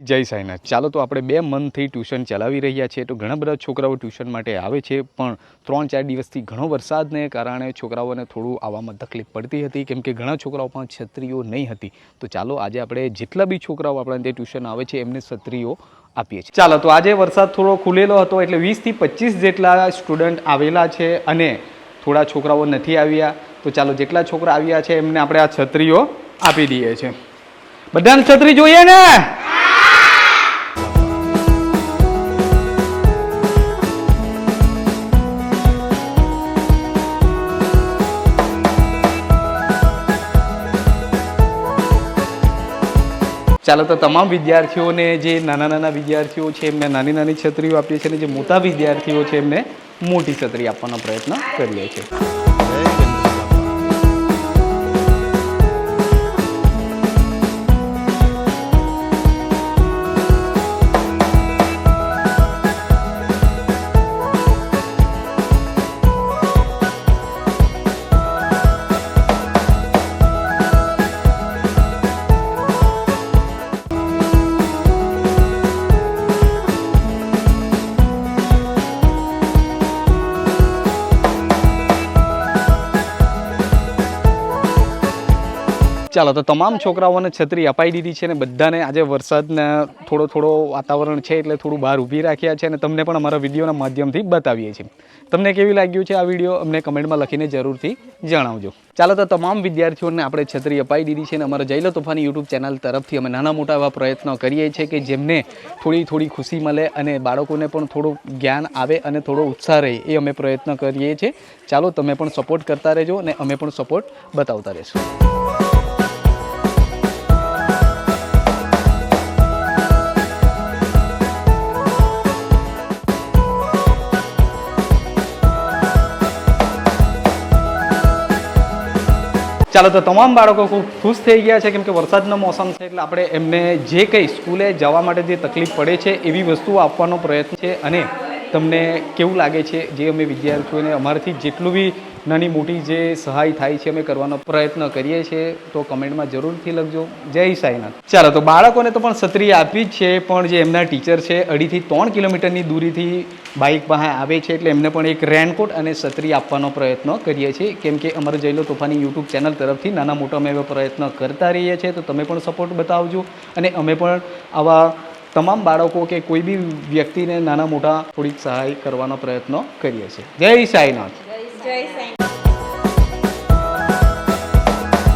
જય સાઈનાથ। ચાલો તો આપણે 2 મંથથી ટ્યુશન ચલાવી રહ્યા છીએ। તો ઘણા બધા છોકરાઓ ટ્યુશન માટે આવે છે, પણ 3-4 દિવસથી ઘણો વરસાદને કારણે છોકરાઓને થોડું આવવામાં તકલીફ પડતી હતી, કેમ કે ઘણા છોકરાઓ પણ છત્રીઓ નહીં હતી। તો ચાલો આજે આપણે જેટલા બી છોકરાઓ આપણા ત્યાં ટ્યુશન આવે છે એમને છત્રીઓ આપીએ છીએ। ચાલો તો આજે વરસાદ થોડો ખુલેલો હતો, એટલે 20 થી 25 જેટલા સ્ટુડન્ટ આવેલા છે અને થોડા છોકરાઓ નથી આવ્યા। તો ચાલો જેટલા છોકરા આવ્યા છે એમને આપણે આ છત્રીઓ આપી દઈએ છીએ। બધાને છત્રી જોઈએ ને? ચાલો તો તમામ વિદ્યાર્થીઓને, જે નાના વિદ્યાર્થીઓ છે એમને નાની છત્રીઓ આપીએ છીએ, અને જે મોટા વિદ્યાર્થીઓ છે એમને મોટી છત્રી આપવાનો પ્રયત્ન કરીએ છીએ। ચાલો તો તમામ છોકરાઓને છત્રી અપાઈ દીધી છે, અને બધાને આજે વરસાદના થોડો વાતાવરણ છે એટલે થોડું બહાર ઊભી રાખ્યા છે, અને તમને પણ અમારા વિડીયોના માધ્યમથી બતાવીએ છીએ। તમને કેવી લાગ્યું છે આ વિડીયો અમને કમેન્ટમાં લખીને જરૂરથી જણાવજો। ચાલો તો તમામ વિદ્યાર્થીઓને આપણે છત્રી અપાઈ દીધી છે, અને અમારા જયલો તોફાની યુટ્યુબ ચેનલ તરફથી અમે નાના મોટા એવા પ્રયત્નો કરીએ છીએ કે જેમને થોડી ખુશી મળે અને બાળકોને પણ થોડું જ્ઞાન આવે અને થોડો ઉત્સાહ રહે, એ અમે પ્રયત્ન કરીએ છીએ। ચાલો તમે પણ સપોર્ટ કરતા રહેજો અને અમે પણ સપોર્ટ બતાવતા રહીશું। ચાલો તો તમામ બાળકો ખૂબ ખુશ થઈ ગયા છે, કેમ કે વરસાદનો મોસમ છે એટલે આપણે એમને જે કંઈ સ્કૂલે જવા માટે જે તકલીફ પડે છે એવી વસ્તુઓ આપવાનો પ્રયત્ન છે। અને તમને કેવું લાગે છે જે અમે વિદ્યાર્થીઓને અમારાથી જેટલું બી નાની મોટી જે સહાય થાય છે અમે કરવાનો પ્રયત્ન કરીએ છીએ, તો કમેન્ટમાં જરૂરથી લખજો। જય સાઈનાથ। ચાલો તો બાળકોને તો પણ છત્રી આપી જ છે, પણ જે એમના ટીચર છે 2.5 થી 3 કિલોમીટરની દૂરીથી બાઇક પાસે આવે છે, એટલે એમને પણ એક રેનકોટ અને છત્રી આપવાનો પ્રયત્ન કરીએ છીએ, કેમ કે અમારે જયલો તોફાની યુટ્યુબ ચેનલ તરફથી નાના મોટા અમે એવા પ્રયત્ન કરતા રહીએ છીએ। તો તમે પણ સપોર્ટ બતાવજો, અને અમે પણ આવા તમામ બાળકો કે કોઈ બી વ્યક્તિને નાના મોટા થોડીક સહાય કરવાનો પ્રયત્ન કરીએ છીએ। જય સાઈનાથ। જય સાઈ।